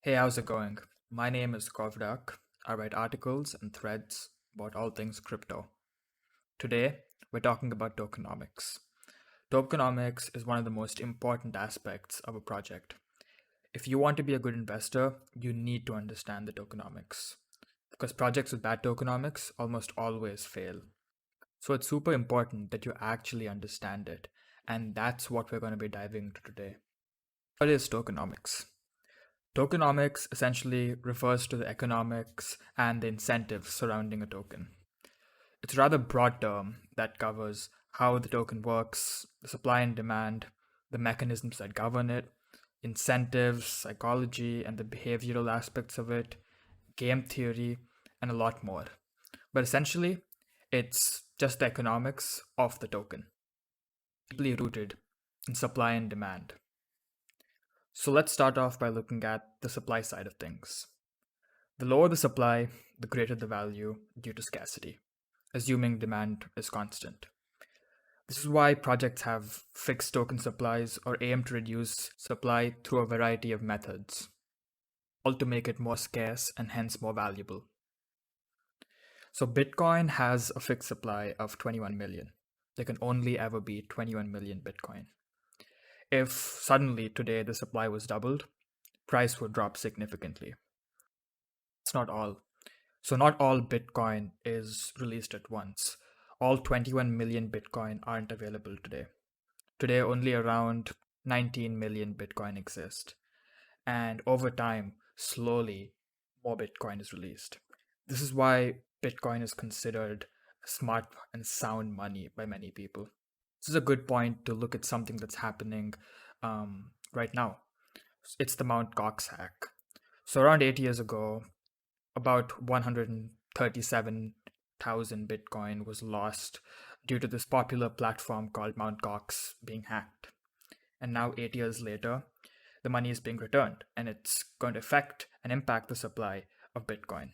Hey, how's it going? My name is Kovdak. I write articles and threads about all things crypto. Today, we're talking about tokenomics. Tokenomics is one of the most important aspects of a project. If you want to be a good investor, you need to understand the tokenomics. Because projects with bad tokenomics almost always fail. So it's super important that you actually understand it. And that's what we're going to be diving into today. What is tokenomics? Tokenomics essentially refers to the economics and the incentives surrounding a token. It's a rather broad term that covers how the token works, the supply and demand, the mechanisms that govern it, incentives, psychology, and the behavioral aspects of it, game theory, and a lot more. But essentially, it's just the economics of the token, deeply rooted in supply and demand. So let's start off by looking at the supply side of things. The lower the supply, the greater the value due to scarcity, assuming demand is constant. This is why projects have fixed token supplies or aim to reduce supply through a variety of methods, all to make it more scarce and hence more valuable. So Bitcoin has a fixed supply of 21 million. There can only ever be 21 million Bitcoin. If suddenly today the supply was doubled, price would drop significantly. It's not all. So not all Bitcoin is released at once. All 21 million Bitcoin aren't available today. Today, only around 19 million Bitcoin exist. And over time, slowly, more Bitcoin is released. This is why Bitcoin is considered smart and sound money by many people. This is a good point to look at something that's happening right now. It's the Mt. Gox hack. So around 8 years ago, about 137,000 Bitcoin was lost due to this popular platform called Mt. Gox being hacked. And now, 8 years later, the money is being returned and it's going to affect and impact the supply of Bitcoin.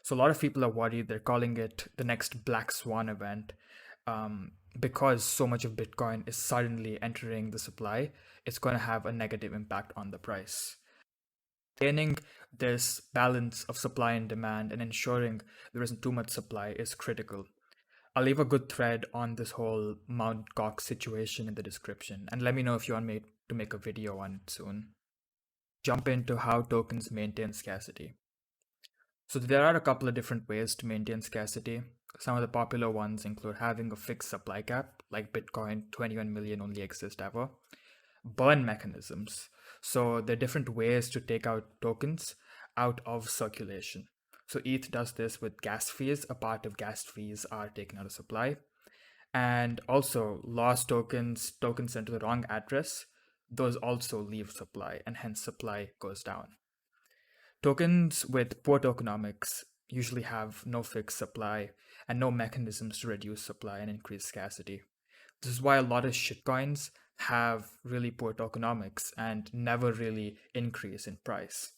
So, a lot of people are worried. They're calling it the next Black Swan event because so much of Bitcoin is suddenly entering the supply. It's going to have a negative impact on the price. Maintaining this balance of supply and demand and ensuring there isn't too much supply is critical. I'll leave a good thread on this whole Mt. Gox situation in the description, and let me know if you want me to make a video on it soon. Jump into how tokens maintain scarcity. So there are a couple of different ways to maintain scarcity. Some of the popular ones include having a fixed supply cap, like Bitcoin 21 million only exist ever. Burn mechanisms. So there are different ways to take out tokens out of circulation. So ETH does this with gas fees. A part of gas fees are taken out of supply. And also lost tokens, tokens sent to the wrong address, those also leave supply and hence supply goes down. Tokens with poor tokenomics usually have no fixed supply and no mechanisms to reduce supply and increase scarcity. This is why a lot of shitcoins have really poor tokenomics and never really increase in price.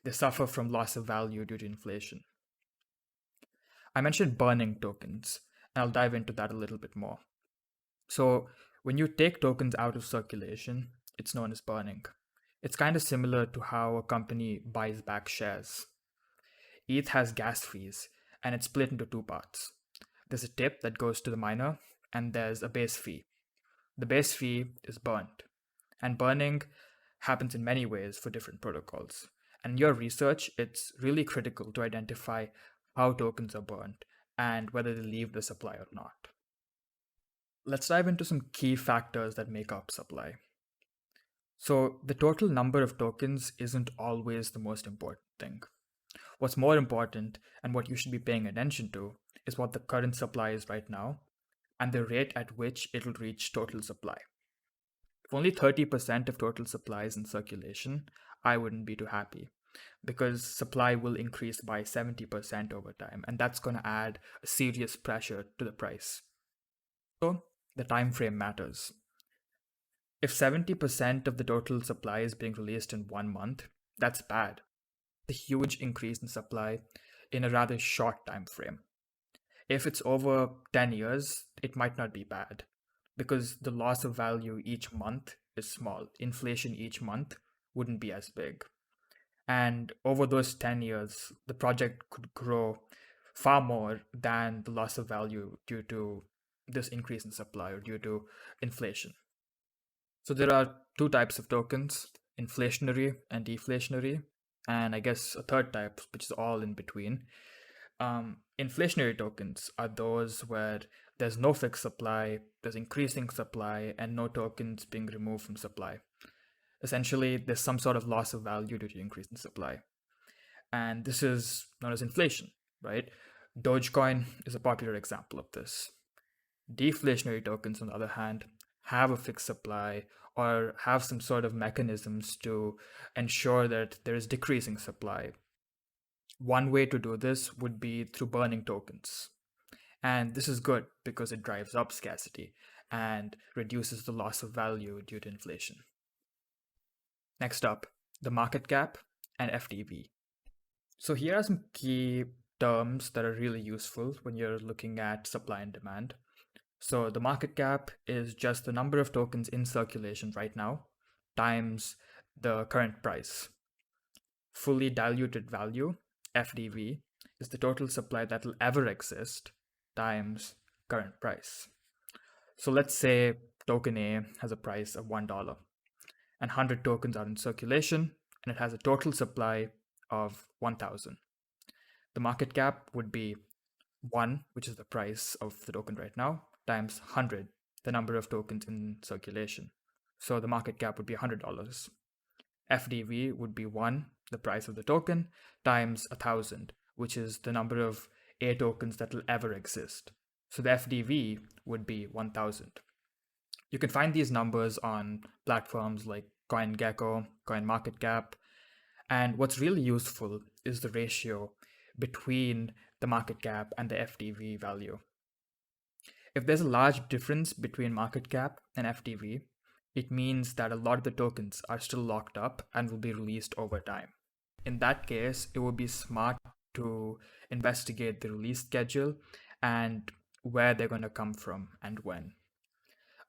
They suffer from loss of value due to inflation. I mentioned burning tokens, and I'll dive into that a little bit more. So, when you take tokens out of circulation, it's known as burning. It's kind of similar to how a company buys back shares. ETH has gas fees, and it's split into two parts. There's a tip that goes to the miner, and there's a base fee. The base fee is burnt, and burning happens in many ways for different protocols. And in your research, it's really critical to identify how tokens are burnt and whether they leave the supply or not. Let's dive into some key factors that make up supply. So, the total number of tokens isn't always the most important thing. What's more important and what you should be paying attention to is what the current supply is right now and the rate at which it'll reach total supply. If only 30% of total supply is in circulation, I wouldn't be too happy because supply will increase by 70% over time, and that's going to add a serious pressure to the price. So, the time frame matters. If 70% of the total supply is being released in 1 month, that's bad. A huge increase in supply in a rather short time frame. If it's over 10 years, it might not be bad because the loss of value each month is small. Inflation each month wouldn't be as big. And over those 10 years, the project could grow far more than the loss of value due to this increase in supply or due to inflation. So there are two types of tokens, inflationary and deflationary, and I guess a third type, which is all in between. Inflationary tokens are those where there's no fixed supply, there's increasing supply, and no tokens being removed from supply. Essentially, there's some sort of loss of value due to increase in supply. And this is known as inflation, right? Dogecoin is a popular example of this. Deflationary tokens, on the other hand, have a fixed supply or have some sort of mechanisms to ensure that there is decreasing supply. One way to do this would be through burning tokens. And this is good because it drives up scarcity and reduces the loss of value due to inflation. Next up, the market cap and FDV. So here are some key terms that are really useful when you're looking at supply and demand. So the market cap is just the number of tokens in circulation right now times the current price. Fully diluted value, FDV, is the total supply that will ever exist times current price. So let's say token A has a price of $1 and 100 tokens are in circulation and it has a total supply of 1,000. The market cap would be 1, which is the price of the token right now, times 100, the number of tokens in circulation. So the market cap would be $100. FDV would be 1, the price of the token, times 1,000, which is the number of A tokens that will ever exist. So the FDV would be 1,000. You can find these numbers on platforms like CoinGecko, CoinMarketCap, and what's really useful is the ratio between the market cap and the FDV value. If there's a large difference between market cap and FDV, it means that a lot of the tokens are still locked up and will be released over time. In that case, it would be smart to investigate the release schedule and where they're going to come from and when.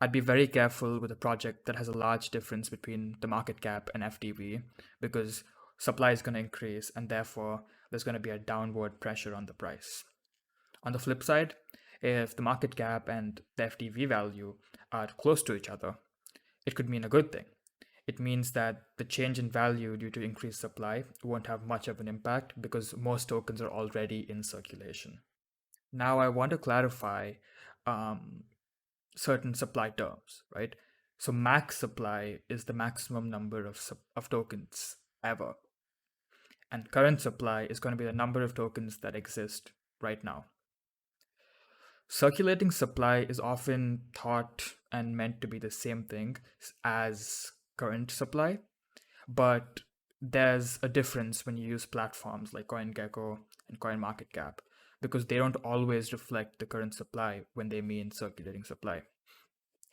I'd be very careful with a project that has a large difference between the market cap and FDV because supply is going to increase and therefore there's going to be a downward pressure on the price. On the flip side, if the market cap and the FDV value are close to each other, it could mean a good thing. It means that the change in value due to increased supply won't have much of an impact because most tokens are already in circulation. Now I want to clarify certain supply terms, right? So max supply is the maximum number of tokens ever. And current supply is going to be the number of tokens that exist right now. Circulating supply is often thought and meant to be the same thing as current supply, but there's a difference when you use platforms like CoinGecko and CoinMarketCap because they don't always reflect the current supply when they mean circulating supply.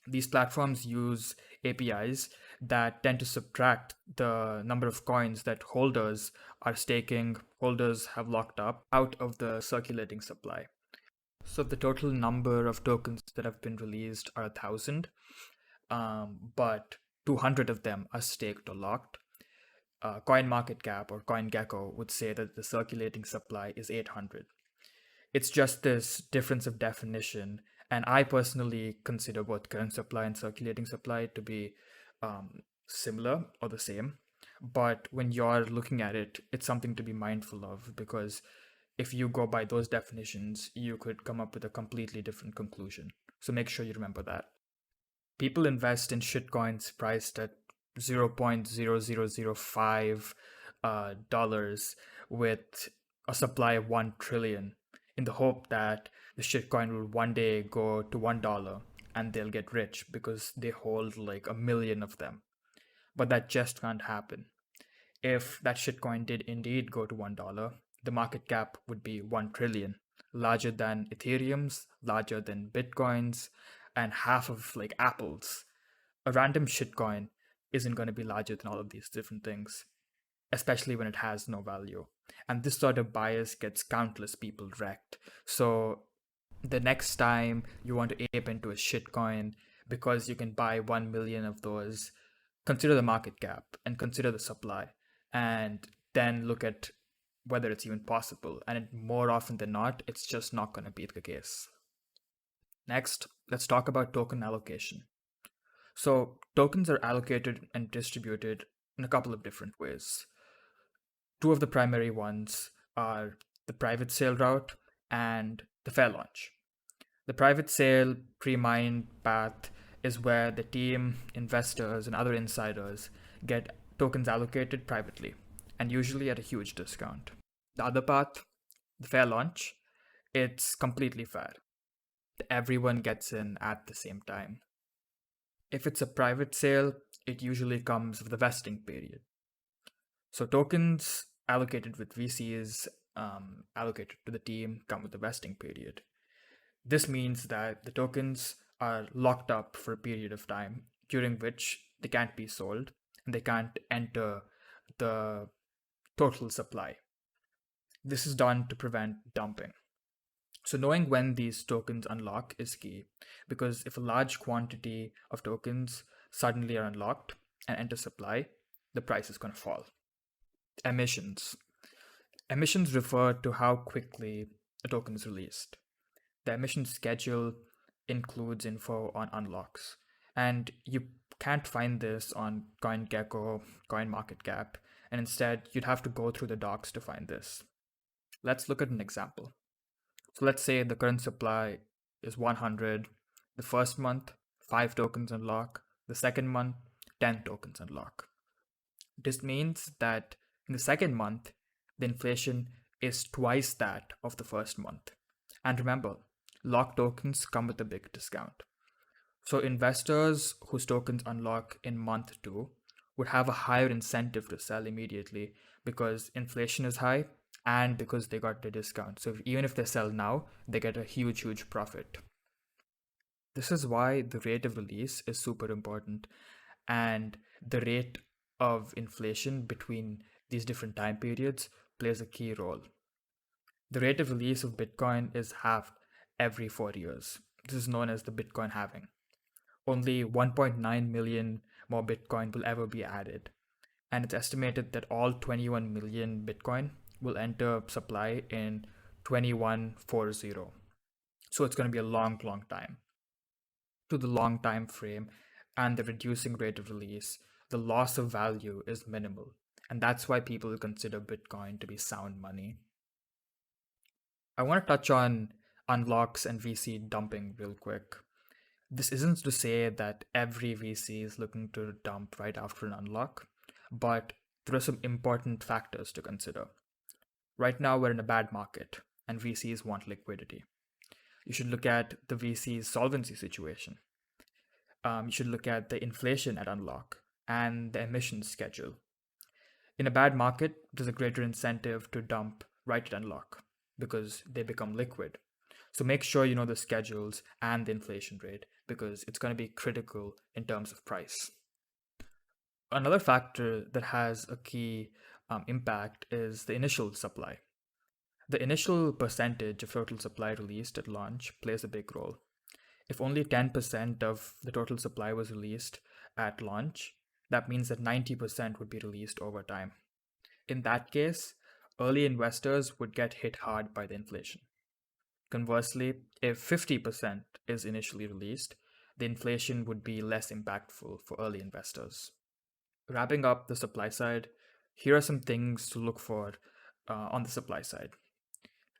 These platforms use APIs that tend to subtract the number of coins that holders are staking, holders have locked up out of the circulating supply. So the total number of tokens that have been released are 1,000, but 200 of them are staked or locked. CoinMarketCap or CoinGecko would say that the circulating supply is 800. It's just this difference of definition, and I personally consider both current supply and circulating supply to be similar or the same. But when you're looking at it, it's something to be mindful of because if you go by those definitions, you could come up with a completely different conclusion. So make sure you remember that. People invest in shitcoins priced at $0.0005 dollars with a supply of 1 trillion in the hope that the shitcoin will one day go to $1 and they'll get rich because they hold like 1 million of them. But that just can't happen. If that shitcoin did indeed go to $1, the market cap would be 1 trillion, larger than Ethereum's, larger than Bitcoin's, and half of like Apple's. A random shitcoin isn't going to be larger than all of these different things, especially when it has no value. And this sort of bias gets countless people wrecked. So the next time you want to ape into a shitcoin because you can buy 1 million of those, consider the market cap and consider the supply. And then look at whether it's even possible. And more often than not, it's just not going to be the case. Next, let's talk about token allocation. So, tokens are allocated and distributed in a couple of different ways. Two of the primary ones are the private sale route and the fair launch. The private sale pre mined path is where the team, investors, and other insiders get tokens allocated privately, and usually at a huge discount. The other path, the fair launch, it's completely fair. Everyone gets in at the same time. If it's a private sale, it usually comes with a vesting period. So tokens allocated with VCs, allocated to the team, come with a vesting period. This means that the tokens are locked up for a period of time during which they can't be sold and they can't enter the total supply. This is done to prevent dumping. So knowing when these tokens unlock is key, because if a large quantity of tokens suddenly are unlocked and enter supply, the price is going to fall. Emissions. Emissions refer to how quickly a token is released. The emission schedule includes info on unlocks, and you can't find this on CoinGecko, CoinMarketCap, and instead you'd have to go through the docs to find this. Let's look at an example. So let's say the current supply is 100. The first month, 5 tokens unlock. The second month, 10 tokens unlock. This means that in the second month, the inflation is twice that of the first month. And remember, locked tokens come with a big discount. So investors whose tokens unlock in month 2 would have a higher incentive to sell immediately because inflation is high and because they got the discount. So even if they sell now, they get a huge profit. This is why the rate of release is super important, and the rate of inflation between these different time periods plays a key role. The rate of release of Bitcoin is halved every 4 years. This is known as the Bitcoin halving. Only 1.9 million more Bitcoin will ever be added, and it's estimated that all 21 million Bitcoin will enter supply in 2140. So it's going to be a long time. To the long time frame and the reducing rate of release, the loss of value is minimal, and that's why people consider Bitcoin to be sound money. I want to touch on unlocks and VC dumping real quick. This isn't to say that every VC is looking to dump right after an unlock, but there are some important factors to consider. Right now, we're in a bad market, and VCs want liquidity. You should look at the VC's solvency situation. You should look at the inflation at unlock and the emissions schedule. In a bad market, there's a greater incentive to dump right at unlock because they become liquid. So make sure you know the schedules and the inflation rate because it's going to be critical in terms of price. Another factor that has a key impact is the initial supply. The initial percentage of total supply released at launch plays a big role. If only 10% of the total supply was released at launch, that means that 90% would be released over time. In that case, early investors would get hit hard by the inflation. Conversely, if 50% is initially released, the inflation would be less impactful for early investors. Wrapping up the supply side, here are some things to look for on the supply side.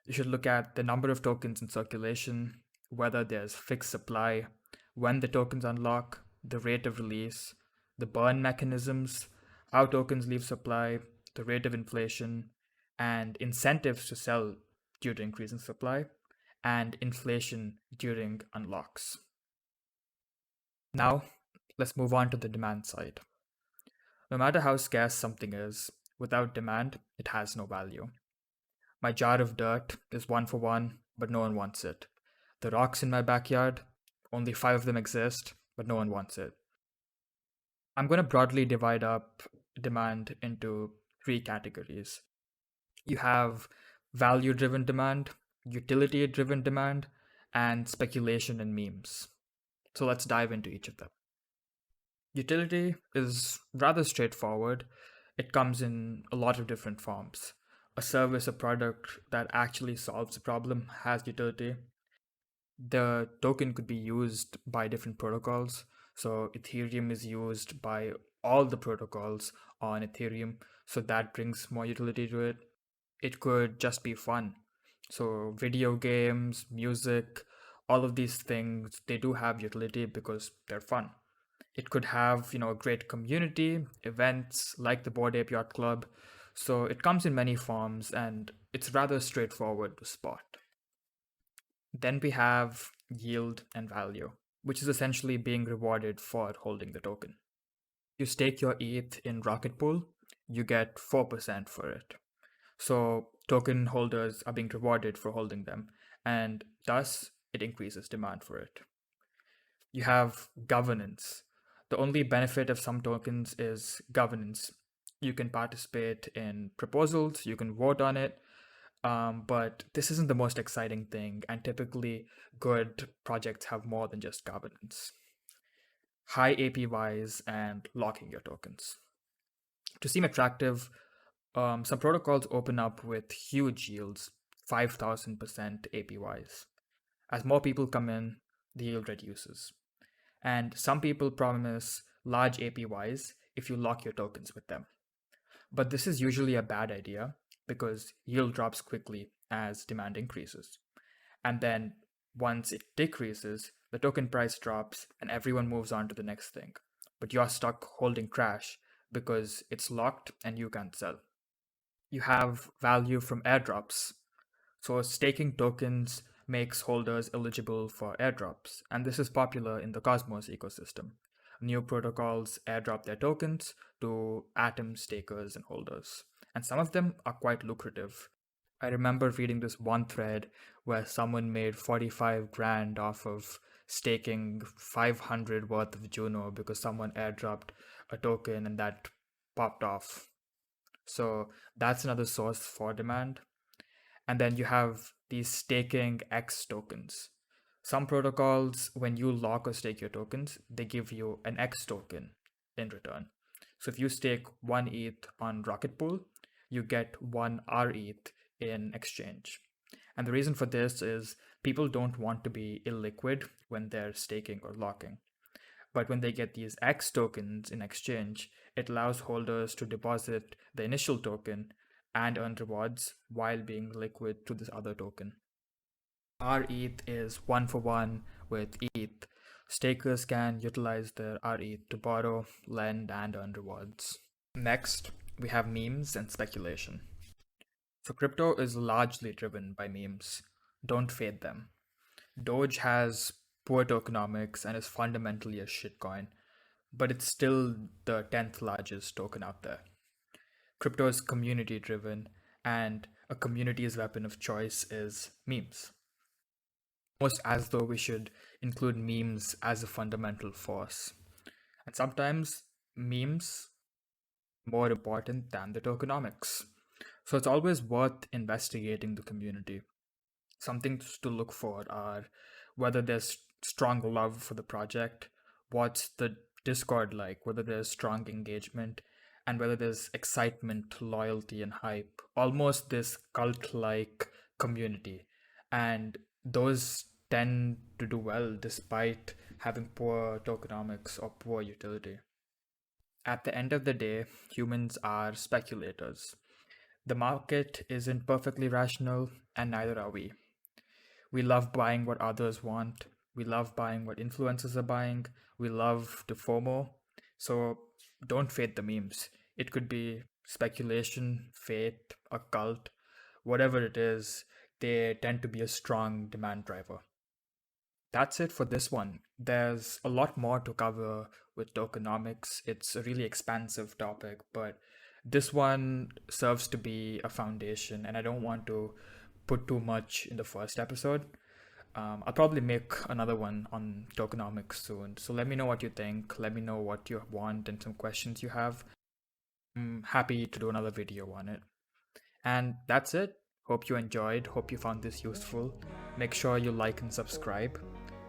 You should look at the number of tokens in circulation, whether there's fixed supply, when the tokens unlock, the rate of release, the burn mechanisms, how tokens leave supply, the rate of inflation, and incentives to sell due to increasing supply, and inflation during unlocks. Now, let's move on to the demand side. No matter how scarce something is, without demand, it has no value. My jar of dirt is 1 for 1, but no one wants it. The rocks in my backyard, only 5 of them exist, but no one wants it. I'm going to broadly divide up demand into 3 categories. You have value-driven demand, utility-driven demand, and speculation and memes. So let's dive into each of them. Utility is rather straightforward. It comes in a lot of different forms. A service, a product that actually solves a problem has utility. The token could be used by different protocols. So Ethereum is used by all the protocols on Ethereum. So that brings more utility to it. It could just be fun. So video games, music, all of these things, they do have utility because they're fun. It could have, a great community, events like the Bored Ape Yacht Club. So it comes in many forms and it's rather straightforward to spot. Then we have yield and value, which is essentially being rewarded for holding the token. You stake your ETH in Rocket Pool, you get 4% for it. So token holders are being rewarded for holding them, and thus it increases demand for it. You have governance. The only benefit of some tokens is governance. You can participate in proposals, you can vote on it, but this isn't the most exciting thing, and typically good projects have more than just governance. High APYs and locking your tokens. To seem attractive, some protocols open up with huge yields, 5,000% APYs. As more people come in, the yield reduces. And some people promise large APYs if you lock your tokens with them. But this is usually a bad idea because yield drops quickly as demand increases. And then once it decreases, the token price drops and everyone moves on to the next thing. But you're stuck holding Crash because it's locked and you can't sell. You have value from airdrops. So staking tokens makes holders eligible for airdrops, and this is popular in the Cosmos ecosystem. New protocols airdrop their tokens to Atom stakers and holders, and some of them are quite lucrative. I remember reading this one thread where someone made 45 grand off of staking 500 worth of Juno because someone airdropped a token and that popped off. So that's another source for demand. And then you have these staking X tokens. Some protocols, when you lock or stake your tokens, they give you an X token in return. So if you stake one ETH on Rocket Pool, you get one RETH in exchange. And the reason for this is people don't want to be illiquid when they're staking or locking. But when they get these X tokens in exchange, it allows holders to deposit the initial token and earn rewards while being liquid to this other token. RETH is one for one with ETH. Stakers can utilize their RETH to borrow, lend, and earn rewards. Next, we have memes and speculation. So crypto is largely driven by memes. Don't fade them. Doge has poor tokenomics and is fundamentally a shitcoin, but it's still the 10th largest token out there. Crypto is community driven, and a community's weapon of choice is memes. Almost as though we should include memes as a fundamental force. And sometimes memes are more important than the tokenomics. So it's always worth investigating the community. Some things to look for are whether there's strong love for the project, what's the Discord like, whether there's strong engagement, and whether there's excitement, loyalty, and hype. Almost this cult like community. And those tend to do well despite having poor tokenomics or poor utility. At the end of the day, humans are speculators. The market isn't perfectly rational, and neither are we. We love buying what others want. We love buying what influencers are buying. We love the FOMO. So don't fade the memes. It could be speculation, faith, a cult, whatever it is, they tend to be a strong demand driver. That's it for this one. There's a lot more to cover with tokenomics. It's a really expansive topic, but this one serves to be a foundation, and I don't want to put too much in the first episode. I'll probably make another one on tokenomics soon. So let me know what you think. Let me know what you want and some questions you have. I'm happy to do another video on it. And that's it. Hope you enjoyed. Hope you found this useful. Make sure you like and subscribe.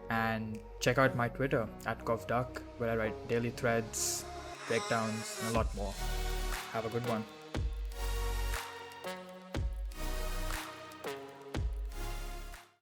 And check out my Twitter @CovDuck, where I write daily threads, breakdowns, and a lot more. Have a good one.